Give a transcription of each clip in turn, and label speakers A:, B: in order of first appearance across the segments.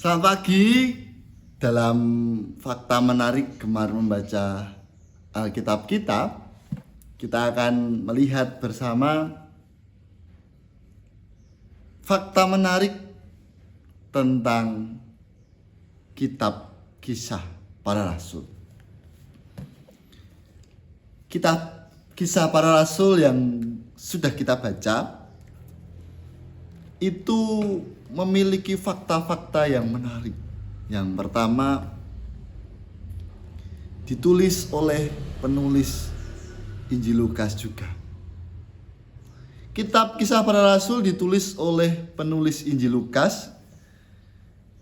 A: Selamat pagi. Dalam fakta menarik gemar membaca Alkitab kita akan melihat bersama fakta menarik tentang kitab Kisah Para Rasul. Kitab Kisah Para Rasul yang sudah kita baca itu memiliki fakta-fakta yang menarik. Yang pertama, ditulis oleh penulis Injil Lukas juga. Kitab Kisah Para Rasul ditulis oleh penulis Injil Lukas.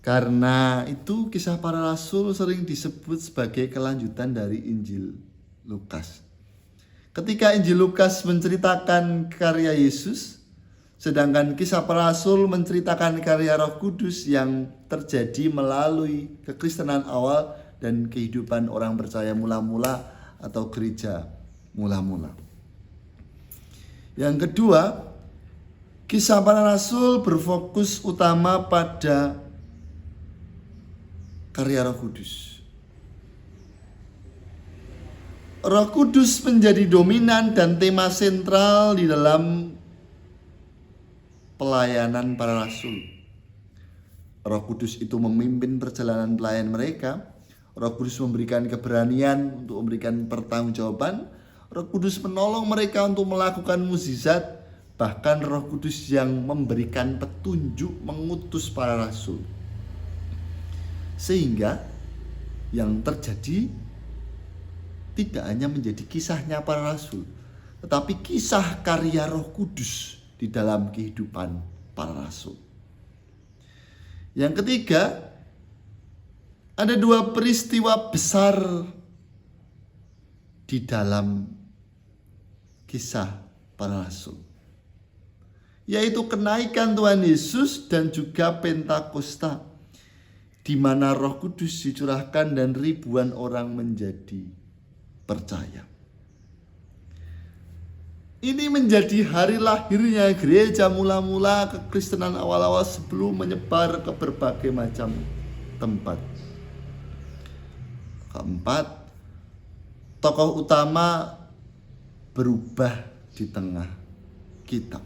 A: Karena itu Kisah Para Rasul sering disebut sebagai kelanjutan dari Injil Lukas. Ketika Injil Lukas menceritakan karya Yesus, sedangkan Kisah Para Rasul menceritakan karya Roh Kudus yang terjadi melalui kekristenan awal dan kehidupan orang percaya mula-mula atau gereja mula-mula. Yang kedua, Kisah Para Rasul berfokus utama pada karya Roh Kudus. Roh Kudus menjadi dominan dan tema sentral di dalam pelayanan para rasul. Roh Kudus itu memimpin perjalanan pelayan mereka. Roh Kudus memberikan keberanian untuk memberikan pertanggungjawaban. Roh Kudus menolong mereka untuk melakukan mukjizat. Bahkan Roh Kudus yang memberikan petunjuk mengutus para rasul. Sehingga yang terjadi tidak hanya menjadi kisahnya para rasul, tetapi kisah karya Roh Kudus di dalam kehidupan para rasul. Yang ketiga, ada dua peristiwa besar di dalam kisah para rasul, yaitu kenaikan Tuhan Yesus dan juga Pentakosta, di mana Roh Kudus dicurahkan dan ribuan orang menjadi percaya. Ini menjadi hari lahirnya gereja mula-mula kekristenan awal-awal sebelum menyebar ke berbagai macam tempat. Keempat, tokoh utama berubah di tengah kitab.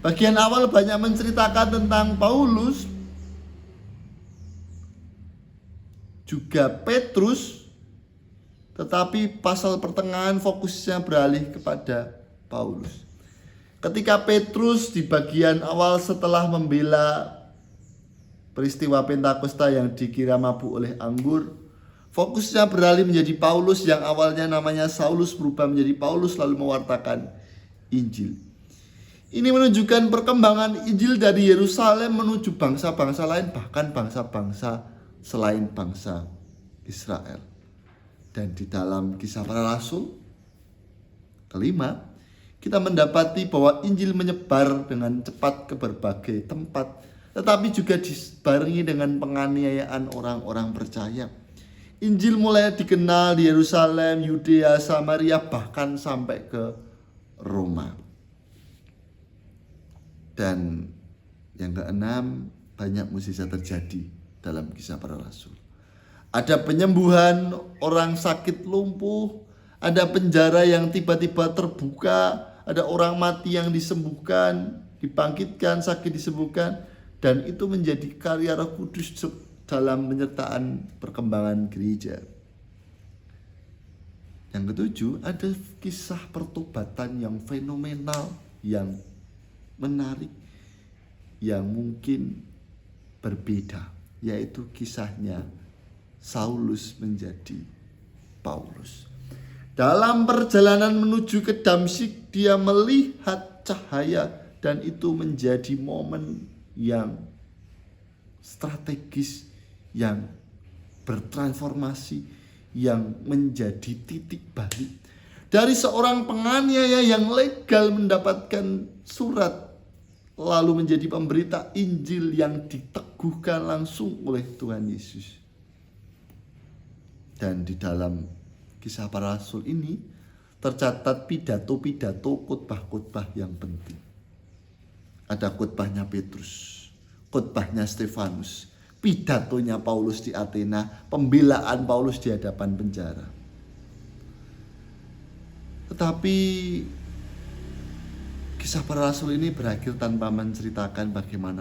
A: Bagian awal banyak menceritakan tentang Paulus, juga Petrus, tetapi pasal pertengahan fokusnya beralih kepada Paulus. Ketika Petrus di bagian awal setelah membela peristiwa Pentakosta yang dikira mabuk oleh anggur, fokusnya beralih menjadi Paulus yang awalnya namanya Saulus berubah menjadi Paulus lalu mewartakan Injil. Ini menunjukkan perkembangan Injil dari Yerusalem menuju bangsa-bangsa lain, bahkan bangsa-bangsa selain bangsa Israel. Dan di dalam Kisah Para Rasul kelima, kita mendapati bahwa Injil menyebar dengan cepat ke berbagai tempat, tetapi juga dibarengi dengan penganiayaan orang-orang percaya. Injil mulai dikenal di Yerusalem, Yudea, Samaria, bahkan sampai ke Roma. Dan yang keenam, banyak mukjizat terjadi dalam Kisah Para Rasul. Ada penyembuhan orang sakit lumpuh, ada penjara yang tiba-tiba terbuka, ada orang mati yang disembuhkan, dibangkitkan, sakit disembuhkan, dan itu menjadi karya Roh Kudus dalam penyertaan perkembangan gereja. Yang ketujuh, ada kisah pertobatan yang fenomenal, yang menarik, yang mungkin berbeda, yaitu kisahnya Saulus menjadi Paulus. Dalam perjalanan menuju ke Damsyik, dia melihat cahaya dan itu menjadi momen yang strategis, yang bertransformasi, yang menjadi titik balik. Dari seorang penganiaya yang legal mendapatkan surat, lalu menjadi pemberita Injil yang diteguhkan langsung oleh Tuhan Yesus. Dan di dalam Kisah Para Rasul ini tercatat pidato-pidato, khotbah-khotbah yang penting. Ada khotbahnya Petrus, khotbahnya Stefanus, pidatonya Paulus di Athena, pembelaan Paulus di hadapan penjara. Tetapi kisah para rasul ini berakhir tanpa menceritakan bagaimana